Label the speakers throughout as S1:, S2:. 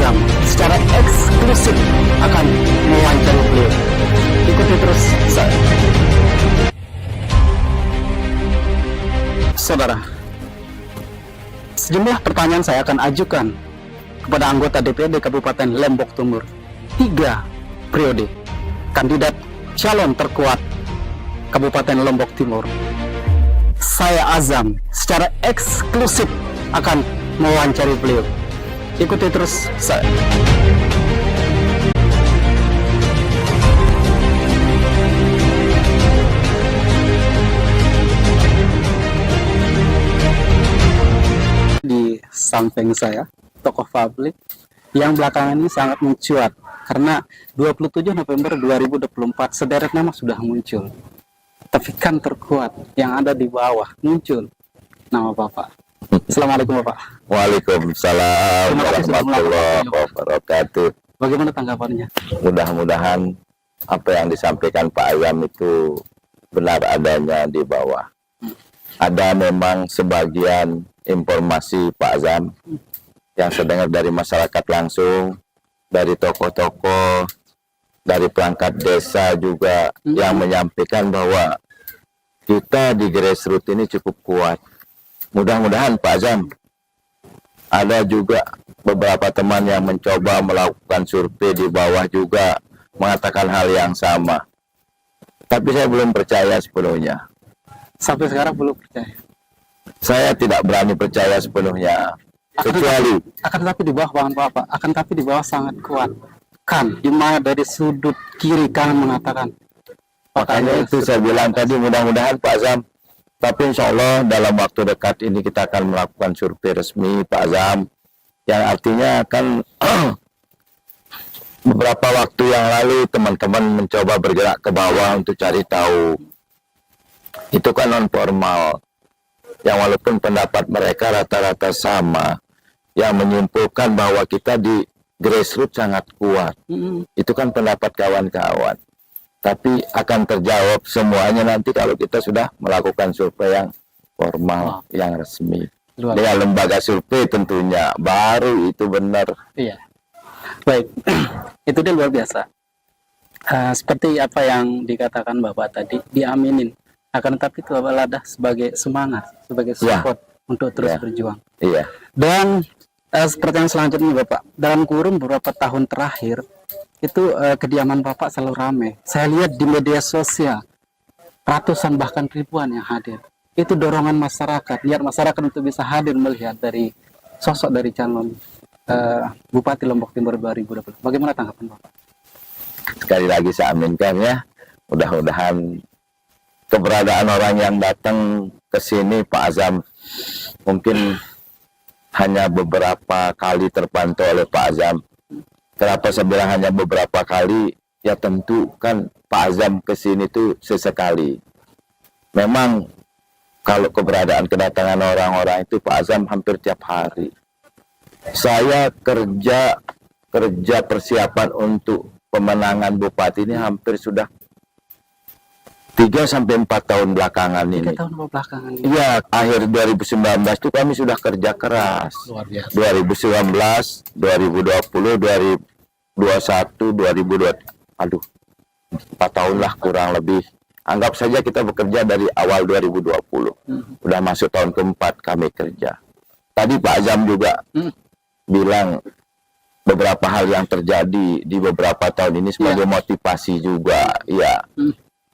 S1: Azam secara eksklusif akan mewawancari beliau. Ikuti terus saya. Saudara, sejumlah pertanyaan saya akan ajukan kepada anggota DPRD Kabupaten Lombok Timur. 3 periode kandidat calon terkuat Kabupaten Lombok Timur. Saya Azam secara eksklusif akan mewawancari beliau. Ikuti terus saya. Di samping saya, tokoh publik yang belakangan ini sangat mencuat karena 27 November 2024 sederet nama sudah muncul. Tapi kan terkuat yang ada di bawah muncul nama Bapak. Assalamualaikum Bapak.
S2: Waalaikumsalam
S1: Terima kasih sudah
S2: warahmatullahi
S1: melaporkan.
S2: wabarakatuh.
S1: Bagaimana tanggapannya?
S2: Mudah-mudahan apa yang disampaikan Pak Azam itu benar adanya di bawah. Ada memang sebagian informasi Pak Azam yang saya dengar dari masyarakat langsung, dari tokoh-tokoh, dari perangkat desa juga yang menyampaikan bahwa kita di grassroots ini cukup kuat. Mudah-mudahan Pak Azam, ada juga beberapa teman yang mencoba melakukan survei di bawah juga mengatakan hal yang sama. Tapi saya belum percaya sepenuhnya.
S1: Sampai sekarang belum percaya.
S2: Saya tidak berani percaya sepenuhnya. Kecuali
S1: Akan tapi di bawah Bang Bapak, akan tapi di bawah sangat kuat. Kan, di mana dari sudut kiri kanan mengatakan.
S2: makanya itu saya bilang tadi mudah-mudahan Pak Azam. Tapi insya Allah dalam waktu dekat ini kita akan melakukan survei resmi Pak Azam. Yang artinya kan beberapa waktu yang lalu teman-teman mencoba bergerak ke bawah untuk cari tahu. Itu kan non formal. Yang walaupun pendapat mereka rata-rata sama. Yang menyimpulkan bahwa kita di grassroots sangat kuat. Itu kan pendapat kawan-kawan. Tapi akan terjawab semuanya nanti kalau kita sudah melakukan survei yang formal, yang resmi. Dengan lembaga survei tentunya, baru itu benar.
S1: Iya. Baik, itu dia luar biasa. Seperti apa yang dikatakan Bapak tadi, diaminin. Akan tetapi itu adalah sebagai semangat, sebagai support untuk terus berjuang.
S2: Iya.
S1: Dan seperti yang selanjutnya Bapak, dalam kurun beberapa tahun terakhir, itu kediaman Bapak selalu ramai. Saya lihat di media sosial, ratusan bahkan ribuan yang hadir. Itu dorongan masyarakat, niat masyarakat untuk bisa hadir melihat dari sosok dari calon Bupati Lombok Timur 2020. Bagaimana tanggapan Bapak?
S2: Sekali lagi saya aminkan ya, mudah-mudahan keberadaan orang yang datang ke sini Pak Azam mungkin hanya beberapa kali terpantau oleh Pak Azam. Kenapa saya bilang hanya beberapa kali? Ya tentu kan Pak Azam ke sini tuh sesekali. Memang kalau keberadaan kedatangan orang-orang itu Pak Azam hampir tiap hari. Saya kerja persiapan untuk pemenangan Bupati ini hampir sudah 3-4 tahun belakangan ini.
S1: 3 tahun belakangan ini.
S2: Iya, akhir 2019 itu kami sudah kerja keras.
S1: Luar biasa.
S2: 2019, 2020, 2021, 2022. Aduh, 4 tahun lah kurang lebih. Anggap saja kita bekerja dari awal 2020. Udah masuk tahun keempat kami kerja. Tadi Pak Azam juga bilang beberapa hal yang terjadi di beberapa tahun ini sebagai motivasi juga. Ya.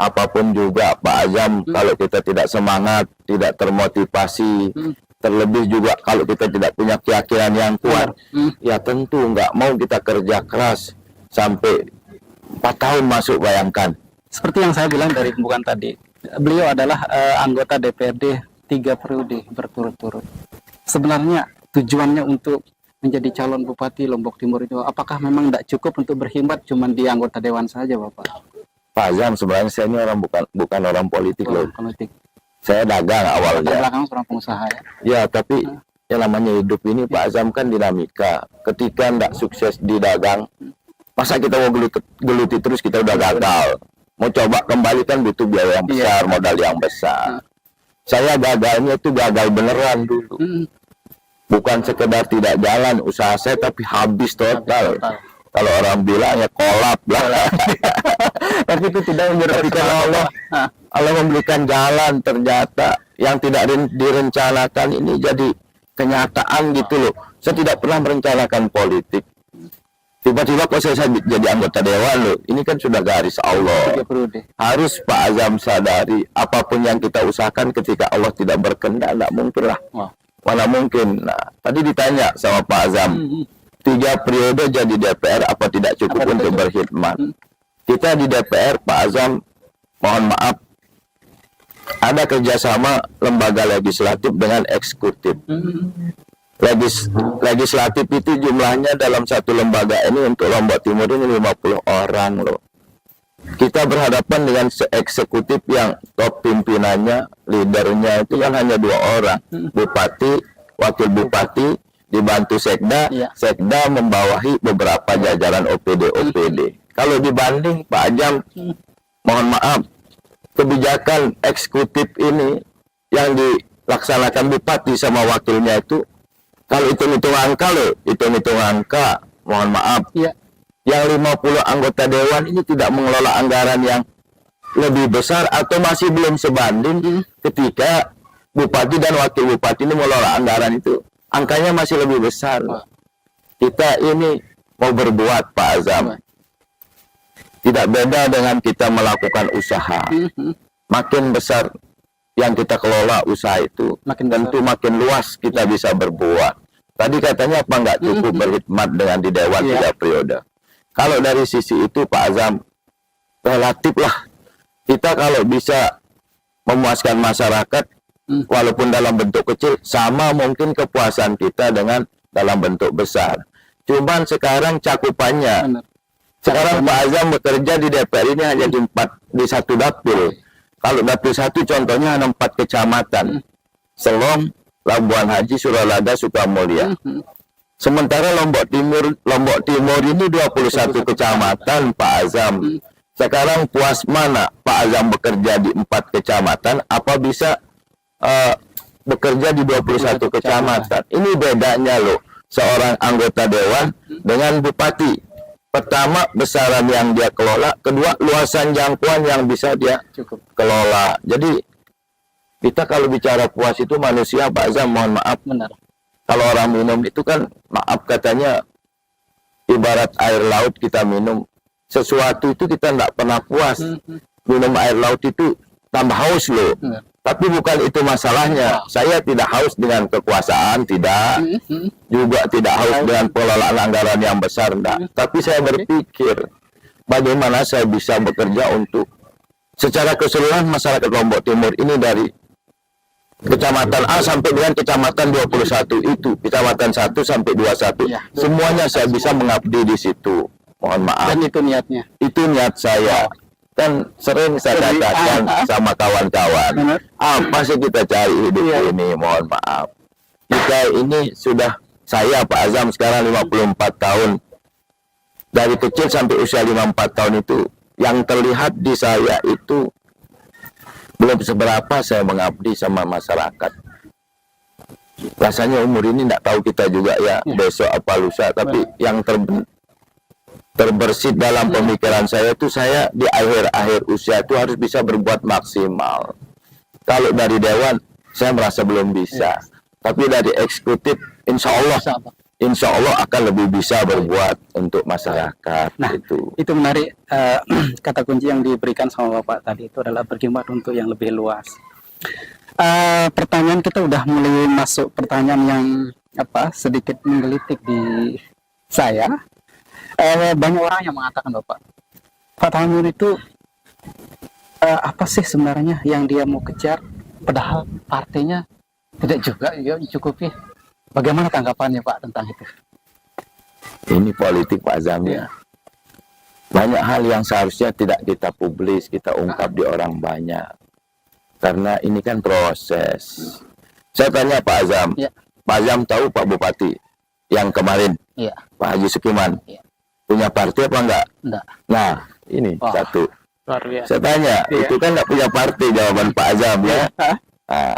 S2: Apapun juga Pak Azam, kalau kita tidak semangat, tidak termotivasi, terlebih juga kalau kita tidak punya keyakinan yang kuat, ya tentu nggak mau kita kerja keras sampai 4 tahun masuk, bayangkan.
S1: Seperti yang saya bilang dari pembukaan tadi, beliau adalah anggota DPRD 3 periode berturut-turut. Sebenarnya tujuannya untuk menjadi calon Bupati Lombok Timur itu, apakah memang tidak cukup untuk berkhidmat cuma di anggota dewan saja Bapak?
S2: Pak Azam, sebenarnya saya ini orang bukan orang politik loh.
S1: Politik.
S2: Saya dagang awalnya.
S1: Belakang seorang pengusaha ya.
S2: Ya, tapi yang namanya hidup ini Pak Azam kan dinamika. Ketika tidak sukses di dagang, masa kita mau geluti terus kita udah gagal. Mau coba kembali kan butuh biaya yang besar, modal yang besar. Saya gagalnya itu gagal beneran dulu. bukan sekedar tidak jalan usaha saya, tapi habis total.
S1: Total.
S2: Kalau orang bilang ya kolap lah.
S1: Tapi itu tidak
S2: Tapi kalau Allah memberikan jalan, ternyata yang tidak direncanakan ini jadi kenyataan gitu loh. Saya tidak pernah merencanakan politik. Tiba-tiba kok saya jadi anggota dewan loh. Ini kan sudah garis Allah. Harus Pak Azam sadari, apapun yang kita usahakan ketika Allah tidak berkehendak, tidak mungkin lah. Mana mungkin. Nah, tadi ditanya sama Pak Azam, 3 periode jadi DPR apa tidak cukup untuk berkhidmat? Kita di DPR, Pak Azam, mohon maaf, ada kerjasama lembaga legislatif dengan eksekutif. Legislatif itu jumlahnya dalam satu lembaga ini untuk Lombok Timur ini 50 orang loh. Kita berhadapan dengan eksekutif yang top pimpinannya, leadernya itu kan hanya 2 orang. Bupati, wakil bupati, dibantu sekda, sekda membawahi beberapa jajaran OPD. Kalau dibanding Pak Azam, mohon maaf, kebijakan eksekutif ini yang dilaksanakan bupati sama wakilnya itu, kalau hitung-hitung angka loh, hitung-hitung angka, mohon maaf, yang 50 anggota dewan ini tidak mengelola anggaran yang lebih besar atau masih belum sebanding ketika bupati dan wakil bupati ini mengelola anggaran itu, angkanya masih lebih besar. Kita ini mau berbuat, Pak Azam. Tidak beda dengan kita melakukan usaha. Makin besar yang kita kelola usaha itu, tentu makin luas kita bisa berbuat. Tadi katanya apa nggak cukup berkhidmat dengan di Dewan 3 periode. Kalau dari sisi itu Pak Azam, relatif lah. Kita kalau bisa memuaskan masyarakat, walaupun dalam bentuk kecil, sama mungkin kepuasan kita dengan dalam bentuk besar. Cuman sekarang cakupannya, sekarang Pak Azam bekerja di DPR ini hanya di 1 dapil. Kalau dapil 1 contohnya ada 4 kecamatan. Selong, Labuan Haji, Suralada, Sukamulya. Sementara Lombok Timur ini 21 kecamatan, Pak Azam. Sekarang puas mana Pak Azam bekerja di 4 kecamatan, apa bisa bekerja di 21 kecamatan? Ini bedanya loh, seorang anggota dewan dengan bupati. Pertama, besaran yang dia kelola. Kedua, luasan jangkauan yang bisa dia kelola. Jadi, kita kalau bicara puas itu manusia, Pak Azam, mohon maaf.
S1: Benar.
S2: Kalau orang minum itu kan, maaf katanya, ibarat air laut kita minum. Sesuatu itu kita tidak pernah puas. Minum air laut itu tambah haus loh. Tapi bukan itu masalahnya. Saya tidak haus dengan kekuasaan, tidak. Juga tidak haus dengan pengelolaan anggaran yang besar, enggak. Tapi saya berpikir, bagaimana saya bisa bekerja untuk secara keseluruhan masyarakat Lombok Timur ini dari kecamatan A sampai dengan kecamatan 21 itu, kecamatan 1 sampai 21. Semuanya saya bisa mengabdi di situ. Mohon maaf.
S1: Dan itu niatnya.
S2: Itu niat saya. Kan sering saya katakan sama kawan-kawan, apa sih kita cari hidup ini? Mohon maaf. Kita ini sudah, saya Pak Azam sekarang 54 tahun. Dari kecil sampai usia 54 tahun itu, yang terlihat di saya itu belum seberapa saya mengabdi sama masyarakat. Rasanya umur ini tidak tahu kita juga ya, besok apa lusa. Tapi yang terbersit dalam pemikiran saya itu, saya di akhir-akhir usia itu harus bisa berbuat maksimal. Kalau dari dewan, saya merasa belum bisa. Tapi dari eksekutif, insya Allah akan lebih bisa berbuat untuk masyarakat.
S1: Nah, itu menarik. Kata kunci yang diberikan sama Bapak tadi itu adalah berkhidmat untuk yang lebih luas. Pertanyaan kita udah mulai masuk pertanyaan yang sedikit menggelitik di saya. Banyak orang yang mengatakan, Bapak, Pak Tamir itu apa sih sebenarnya yang dia mau kejar, padahal partainya tidak juga cukupi. Bagaimana tanggapannya Pak tentang itu?
S2: Ini politik Pak Azam ya. Banyak hal yang seharusnya tidak kita publis, kita ungkap di orang banyak. Karena ini kan proses. Saya tanya Pak Azam, Pak Azam tahu Pak Bupati yang kemarin, Pak Haji Sukiman, punya partai apa enggak?
S1: Enggak.
S2: Nah, ini satu.
S1: Luar biasa.
S2: Saya tanya, itu kan enggak punya partai, jawaban Pak Azam ya. Nah,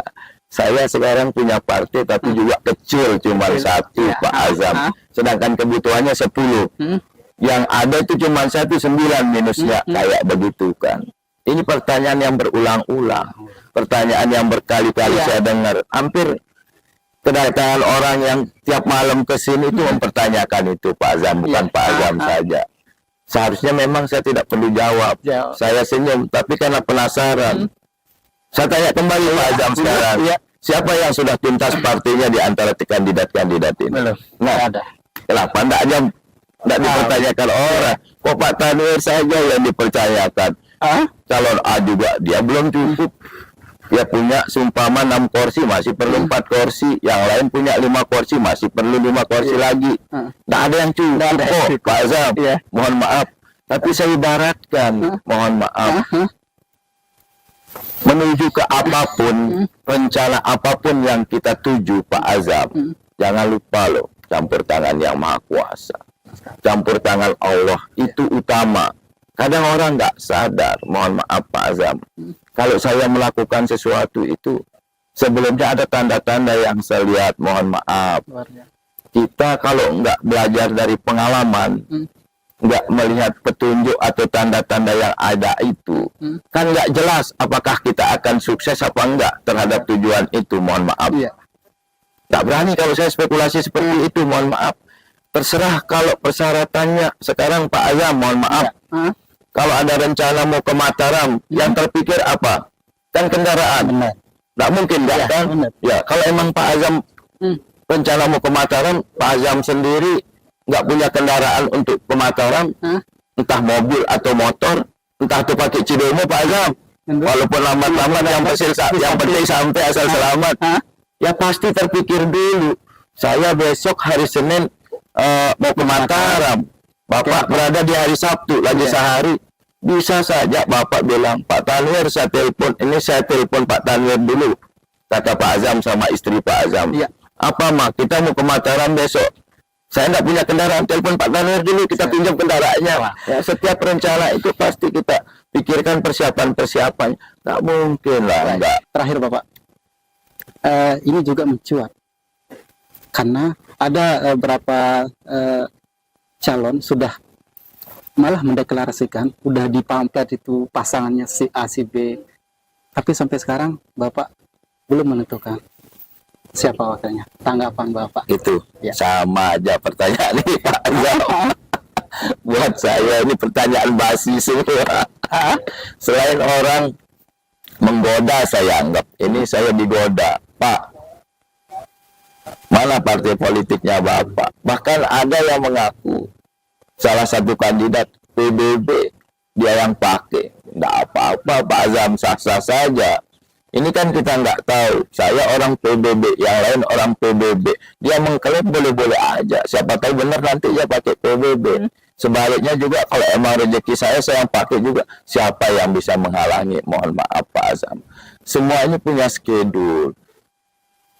S2: saya sekarang punya partai tapi juga kecil, cuma satu
S1: Ya.
S2: Pak Azam. Sedangkan kebutuhannya 10. Yang ada itu cuma 9 minusnya, kayak begitu kan. Ini pertanyaan yang berulang-ulang. Pertanyaan yang berkali-kali saya dengar. Hampir kedatangan orang yang tiap malam ke sini itu mempertanyakan itu Pak Azam, bukan Pak Azam saja. Seharusnya memang saya tidak perlu jawab. Saya senyum, tapi karena penasaran. Saya tanya kembali Pak Azam sekarang. Siapa yang sudah tuntas partainya di antara kandidat-kandidat ini?
S1: Belum.
S2: Nah,
S1: ada.
S2: kenapa tidak dipertanyakan orang? Kok Pak Tanwir saja yang dipertanyakan? Calon A juga dia belum cukup. Dia punya seumpama 6 kursi, masih perlu 4 kursi. Yang lain punya 5 kursi, masih perlu 5 kursi lagi. Tidak ada yang cukup kok, Pak Azam. Mohon maaf. Tapi saya ibaratkan, mohon maaf. Menuju ke apapun, rencana apapun yang kita tuju, Pak Azam. Jangan lupa loh, campur tangan yang Maha Kuasa. Campur tangan Allah, itu utama. Kadang orang nggak sadar, mohon maaf Pak Azam. Kalau saya melakukan sesuatu itu, sebelumnya ada tanda-tanda yang saya lihat, mohon maaf. Kita kalau nggak belajar dari pengalaman, nggak melihat petunjuk atau tanda-tanda yang ada itu, kan nggak jelas apakah kita akan sukses apa enggak terhadap tujuan itu, mohon maaf. Nggak berani kalau saya spekulasi seperti itu, mohon maaf. Terserah kalau persyaratannya sekarang Pak Azam, mohon maaf. Kalau ada rencana mau ke Mataram, yang terpikir apa? Kan kendaraan. Nggak mungkin, nggak kan? Ya, kalau emang Pak Azam rencana mau ke Mataram, Pak Azam sendiri nggak punya kendaraan untuk ke Mataram, entah mobil atau motor, entah itu pakai Cidomo Pak Azam. Walaupun lambat-lambat yang penting sampai asal selamat. Ya pasti terpikir dulu. Saya besok hari Senin mau ke Mataram. Bapak berada di hari Sabtu lagi sehari, bisa saja Bapak bilang, Pak Tanwir saya telepon Pak Tanwir dulu, kata Pak Azam sama istri Pak Azam. Apa mak, kita mau ke Mataram besok, saya tidak punya kendaraan, telepon Pak Tanwir dulu, kita pinjam kendaraannya. Ya, setiap rencana itu pasti kita pikirkan persiapan, nggak mungkin lah. Enggak.
S1: Terakhir Bapak, ini juga mencuat karena ada beberapa calon sudah malah mendeklarasikan, udah di pamflet itu pasangannya si A, si B, tapi sampai sekarang Bapak belum menentukan siapa wakilnya. Tanggapan Bapak?
S2: Itu sama aja pertanyaan ini Pak Azam. Buat saya ini pertanyaan basi semua. Selain orang menggoda, saya anggap ini saya digoda, Pak. Mana partai politiknya Bapak? Bahkan ada yang mengaku salah satu kandidat PBB dia yang pakai. Nggak apa-apa Pak Azam, sah-sah saja. Ini kan kita nggak tahu. Saya orang PBB, yang lain orang PBB. Dia mengklaim boleh-boleh aja. Siapa tahu benar nanti dia pakai PBB. Sebaliknya juga kalau emang rezeki saya yang pakai juga. Siapa yang bisa menghalangi? Mohon maaf Pak Azam. Semua ini punya schedule.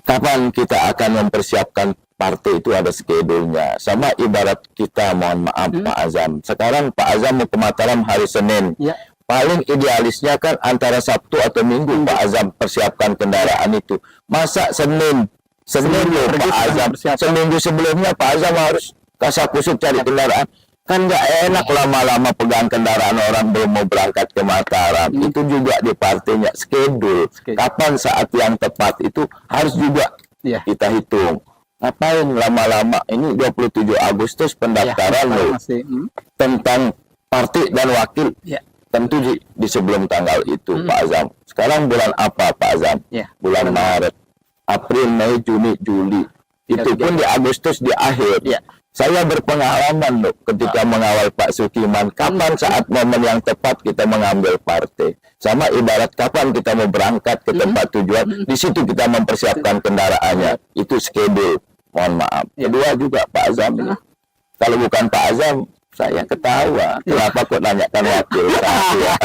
S2: Kapan kita akan mempersiapkan partai itu ada schedule-nya. Sama ibarat kita, mohon maaf Pak Azam. Sekarang Pak Azam mau ke Mataram hari Senin. Paling idealisnya kan antara Sabtu atau Minggu Pak Azam persiapkan kendaraan itu. Masa Senin loh Pak Azam. Seminggu sebelumnya Pak Azam harus kasak-kusuk cari kendaraan. Kan nggak enak lama-lama pegang kendaraan orang belum mau berangkat ke Mataram. Itu juga di partainya schedule. Kapan saat yang tepat itu harus juga kita hitung. Ngapain lama-lama, ini 27 Agustus pendaftaran loh. Tentang partai dan wakil. Tentu di sebelum tanggal itu Pak Azam. Sekarang bulan apa Pak Azam? Bulan Maret, April, Mei, Juni, Juli. Itu pun di Agustus di akhir. Saya berpengalaman loh ketika mengawal Pak Sukiman. Kapan saat momen yang tepat kita mengambil partai. Sama ibarat kapan kita mau berangkat ke tempat tujuan. Di situ kita mempersiapkan kendaraannya. Itu schedule. Mohon maaf. Kedua juga Pak Azam ini. Kalau bukan Pak Azam, saya ketawa. Kenapa kok nanyakan wakil saya?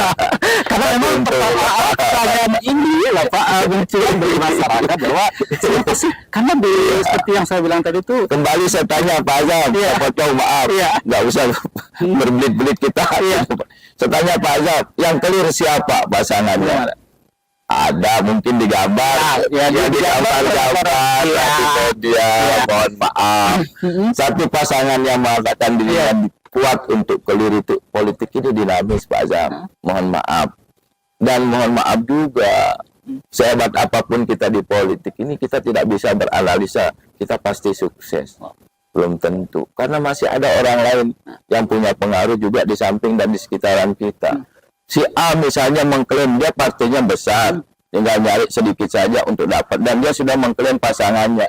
S1: Karena memang pertanyaan ini lah Pak muncul dari masyarakat bahwa siapa sih? Karena seperti yang saya bilang tadi itu.
S2: Kembali saya tanya Pak Azam, potong maaf, nggak usah berbelit-belit kita. Saya tanya Pak Azam, yang clear siapa pasangannya? Ada mungkin digambar,
S1: ya,
S2: ya
S1: digambar,
S2: digambar
S1: ya.
S2: di media, mohon maaf. Satu pasangan yang mengatakan dirinya kuat untuk keliru itu politik ini dinamis, Pak Azam. Mohon maaf. Dan mohon maaf juga, sehebat apapun kita di politik ini, kita tidak bisa beranalisa kita pasti sukses. Belum tentu, karena masih ada orang lain yang punya pengaruh juga di samping dan di sekitaran kita. Si A misalnya mengklaim dia partainya besar, tinggal nyari sedikit saja untuk dapat, dan dia sudah mengklaim pasangannya.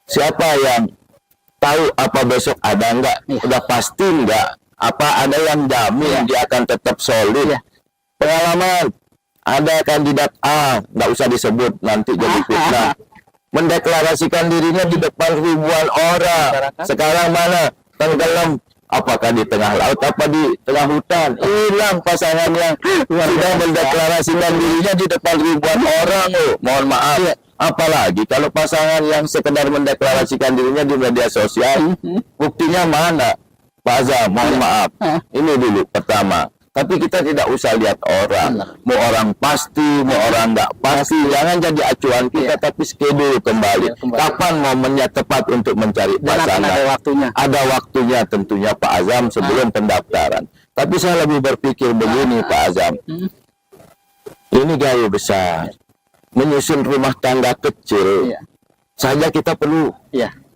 S2: Siapa yang tahu apa besok ada enggak? Udah pasti enggak? Apa ada yang jamin dia akan tetap solid? Pengalaman, ada kandidat A, enggak usah disebut nanti jadi fitnah, mendeklarasikan dirinya di depan ribuan orang. Sekarang mana? Tenggelam. Apakah di tengah laut, apa di tengah hutan? Hilang pasangan yang sudah mendeklarasikan dirinya di depan ribuan orang. Mohon maaf. Apalagi kalau pasangan yang sekedar mendeklarasikan dirinya di media sosial, buktinya mana? Pak Azam, mohon maaf. Ini dulu pertama. Tapi kita tidak usah lihat orang, mau orang pasti, mau orang nggak pasti. Jangan jadi acuan kita, tapi schedule kembali. Kapan momennya tepat untuk mencari pasangan?
S1: Ada waktunya.
S2: Ada waktunya tentunya Pak Azam sebelum pendaftaran. Tapi saya lebih berpikir begini Pak Azam. Ini gaya besar. Menyusun rumah tangga kecil saja kita perlu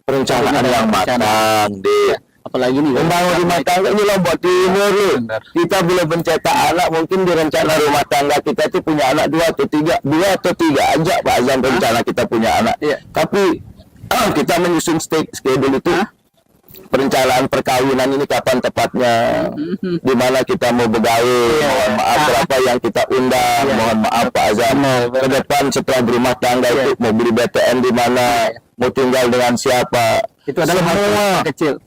S2: perencanaan yang matang deh.
S1: Apalagi nih
S2: membangun rumah tangga ini Lombok Timur loh. Kita belum mencetak anak, mungkin di rencana rumah tangga kita itu punya anak 2 atau 3 aja Pak Azam rencana kita punya anak. Tapi kita menyusun schedule itu, perencanaan perkawinan ini kapan tepatnya, di mana kita mau bergaul, mohon maaf berapa yang kita undang, mohon maaf Pak Azam. Ke depan setelah berumah tangga itu mau beli BTN di mana, mau tinggal dengan siapa,
S1: itu adalah
S2: semua
S1: kecil.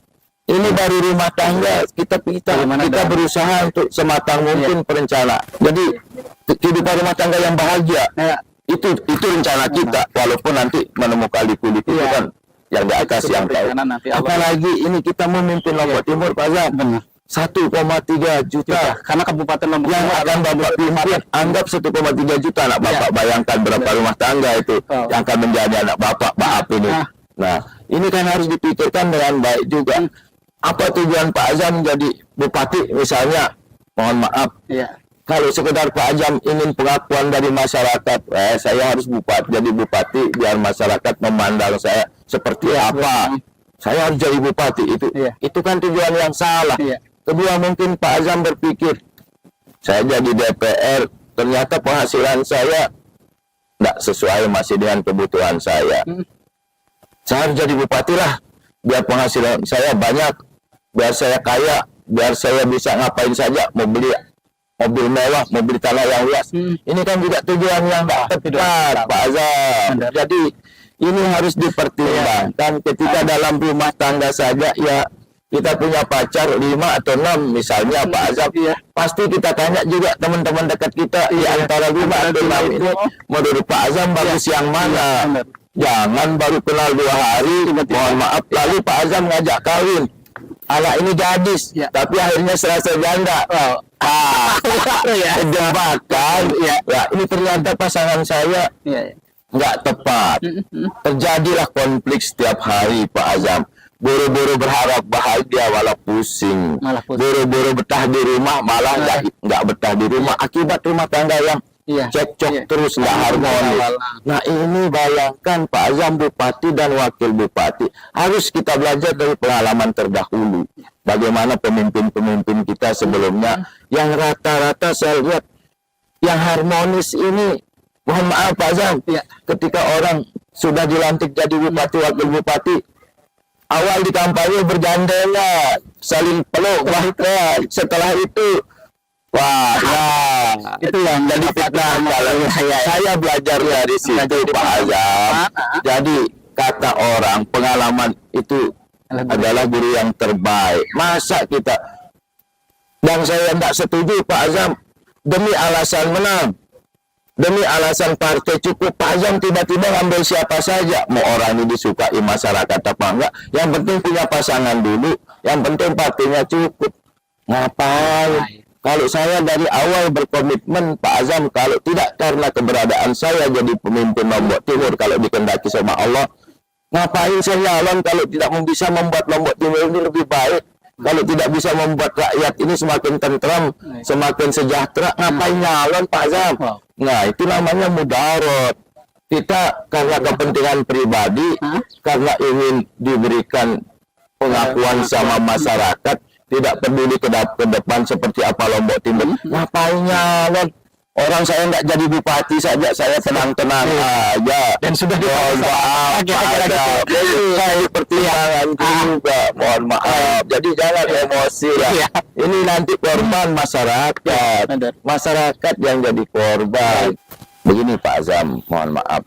S2: ini baru rumah tangga, kita berusaha untuk sematang mungkin perencana. Jadi kehidupan rumah tangga yang bahagia, itu rencana kita. Walaupun nanti menemukan liku-liku itu kan yang di atas yang tahu. Apalagi ini kita memimpin Lombok Timur, Pak Azam. 1,3 juta.
S1: Karena Kabupaten Lombok
S2: yang akan Bapak pimpin, anggap 1,3 juta anak Bapak. Bayangkan berapa rumah tangga itu yang akan menjadi anak Bapak, Bapak ini. Nah, ini kan harus dipikirkan dengan baik juga. Apa tujuan Pak Azam jadi bupati misalnya? Mohon maaf. Kalau sekedar Pak Azam ingin pengakuan dari masyarakat, saya harus jadi bupati biar masyarakat memandang saya seperti apa. Saya harus jadi bupati itu kan tujuan yang salah. Kedua, mungkin Pak Azam berpikir, saya jadi DPR, ternyata penghasilan saya tidak sesuai masih dengan kebutuhan saya. Saya harus jadi bupati lah, biar penghasilan saya banyak, biar saya kaya, biar saya bisa ngapain saja, mau beli mobil mewah, mau beli tanah yang luas. Ini kan juga tujuan yang tepat, Pak Azam. Jadi ini harus dipertimbangkan ketika dalam rumah tangga saja ya. Kita punya pacar 5 atau 6 misalnya Pak Azam, pasti kita tanya juga teman-teman dekat kita di antara 5 atau 6 ini menurut Pak Azam bagus yang mana. Jangan baru kenal 2 hari, mohon maaf, lalu Pak Azam ngajak kawin, anak ini gadis, tapi akhirnya serasa janda. Jebakan. Ini ternyata pasangan saya nggak tepat. Terjadilah konflik setiap hari Pak Azam. Buru-buru berharap bahagia malah pusing. Buru-buru betah di rumah malah nggak betah di rumah. Akibat rumah tangga yang cekcok terus nggak harmonis. Nah ini bayangkan Pak Azam bupati dan wakil bupati harus kita belajar dari pengalaman terdahulu. Bagaimana pemimpin-pemimpin kita sebelumnya yang rata-rata saya lihat yang harmonis ini. Mohon maaf Pak Azam, ketika orang sudah dilantik jadi bupati wakil bupati, awal di kampanye bergandengan, saling peluk, bahkan setelah itu itu yang jadi fitnah. Saya belajar dari situ Pak Azam. Jadi kata orang pengalaman itu adalah guru yang terbaik. Masa kita, dan saya tidak setuju Pak Azam demi alasan menang, demi alasan partai cukup, Pak Azam tiba-tiba ngambil siapa saja, mau orang ini disukai masyarakat apa enggak, yang penting punya pasangan dulu, yang penting partainya cukup. Ngapain? Kalau saya dari awal berkomitmen, Pak Azam, kalau tidak karena keberadaan saya jadi pemimpin Lombok Timur, kalau dikehendaki sama Allah, ngapain saya nyalon kalau tidak bisa membuat Lombok Timur ini lebih baik? Kalau tidak bisa membuat rakyat ini semakin tentram, semakin sejahtera, ngapain nyalon, Pak Azam? Nah, itu namanya mudarat. Kita karena kepentingan pribadi, karena ingin diberikan pengakuan sama masyarakat, tidak peduli ke depan seperti apa Lombok Timur. Ngapain nyalon? Orang saya nggak jadi bupati saja, saya tenang-tenang aja. Dan sudah mohon maaf, saya pertimbangan juga, mohon maaf. Jadi jangan emosi lah. Ini nanti korban masyarakat, masyarakat yang jadi korban. Begini Pak Azam, mohon maaf.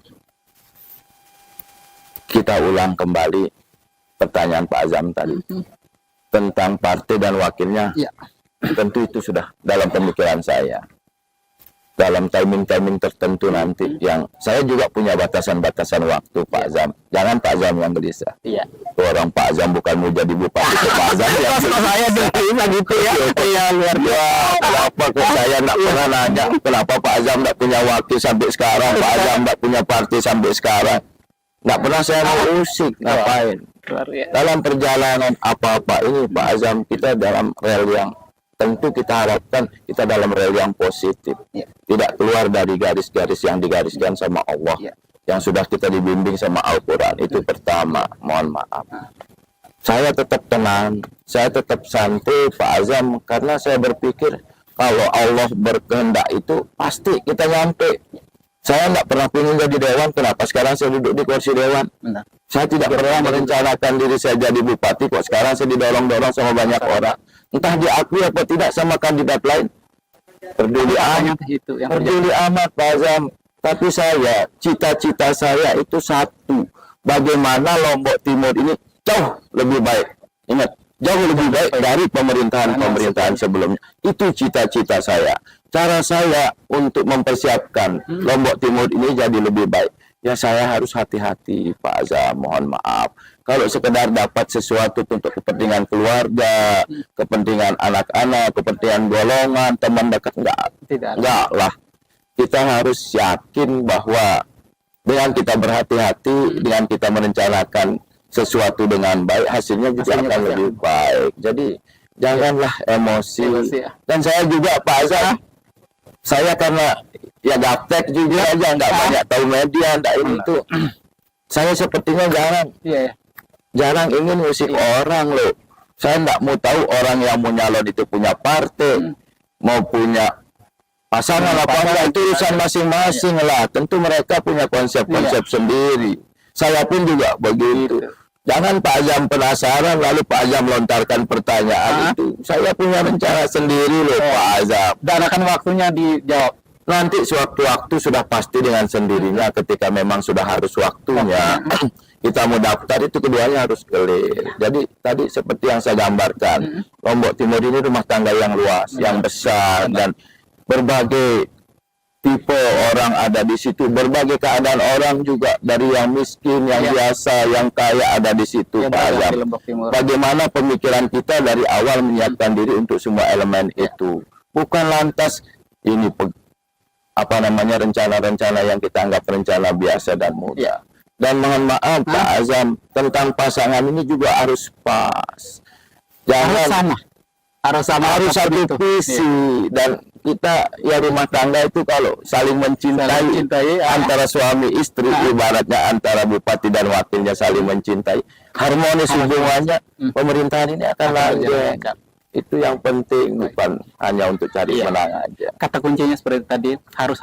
S2: Kita ulang kembali pertanyaan Pak Azam tadi tentang partai dan wakilnya. Tentu itu sudah dalam pemikiran saya. Dalam timing-timing tertentu nanti yang saya juga punya batasan-batasan waktu Pak Azam. Jangan Pak Azam yang gelisah. Orang Pak Azam bukan mau jadi bupati ke Pak Azam yang saya gelisah gitu ya. Iya luar biasa. Kenapa kok saya nggak pernah nanya kenapa Pak Azam nggak punya wakil sampai sekarang, Pak Azam nggak punya partai sampai sekarang. Nggak pernah saya mau usik, ngapain? Dalam perjalanan apa-apa ini Pak Azam, kita dalam rel yang tentu kita harapkan kita dalam rel yang positif, tidak keluar dari garis-garis yang digariskan sama Allah, yang sudah kita dibimbing sama Al-Quran. Itu pertama, mohon maaf. Saya tetap tenang, saya tetap santai Pak Azam, karena saya berpikir kalau Allah berkehendak itu pasti kita nyampe. Saya nggak pernah ingin jadi dewan, kenapa sekarang saya duduk di kursi dewan? Saya tidak pernah merencanakan diri saya jadi bupati, kok sekarang saya didorong-dorong sama banyak orang. Entah diakui apa tidak sama kandidat lain. Peduli amat Pak Azam. Tapi saya, cita-cita saya itu satu. Bagaimana Lombok Timur ini jauh lebih baik. Ingat, jauh lebih baik dari pemerintahan sebelumnya. Itu cita-cita saya. Cara saya untuk mempersiapkan Lombok Timur ini jadi lebih baik, ya saya harus hati-hati Pak Azam, mohon maaf. Kalau sekedar dapat sesuatu untuk kepentingan keluarga, kepentingan anak-anak, kepentingan golongan, teman dekat, enggak lah. Kita harus yakin bahwa dengan kita berhati-hati, dengan kita merencanakan sesuatu dengan baik, hasilnya juga akan lebih baik. Jadi janganlah emosi. Dan saya juga Pak Azam, saya karena ya gaptek juga aja, nggak banyak tahu media, nggak ini itu. Saya sepertinya jarang ingin ngusik orang loh. Saya nggak mau tahu orang yang mau nyalon itu punya partai, mau punya pasangan apa enggak, itu urusan masing-masing lah. Tentu mereka punya konsep-konsep sendiri. Saya pun juga begitu. Jangan Pak Azam penasaran lalu Pak Azam lontarkan pertanyaan itu. Saya punya rencana sendiri loh Pak Azam.
S1: Dan akan waktunya dijawab.
S2: Nanti sewaktu-waktu sudah pasti dengan sendirinya, ketika memang sudah harus waktunya kita mau daftar, itu keduanya harus clear. Jadi tadi seperti yang saya gambarkan, Lombok Timur ini rumah tangga yang luas, yang besar, dan berbagai tipe orang ada di situ, berbagai keadaan orang juga, dari yang miskin, yang biasa, yang kaya ada di situ Pak Azam. Bagaimana pemikiran kita dari awal menyiapkan diri untuk semua elemen itu, bukan lantas ini rencana-rencana yang kita anggap rencana biasa dan mudah. Dan mohon maaf Pak Azam, tentang pasangan ini juga harus pas. Jangan harus satu visi. Dan kita ya rumah tangga itu kalau saling mencintai antara suami istri, ibaratnya antara bupati dan wakilnya saling mencintai, harmonis hubungannya, pemerintahan ini akan lanjut. Itu yang penting, bukan hanya untuk cari menang aja.
S1: Kata kuncinya seperti tadi, harus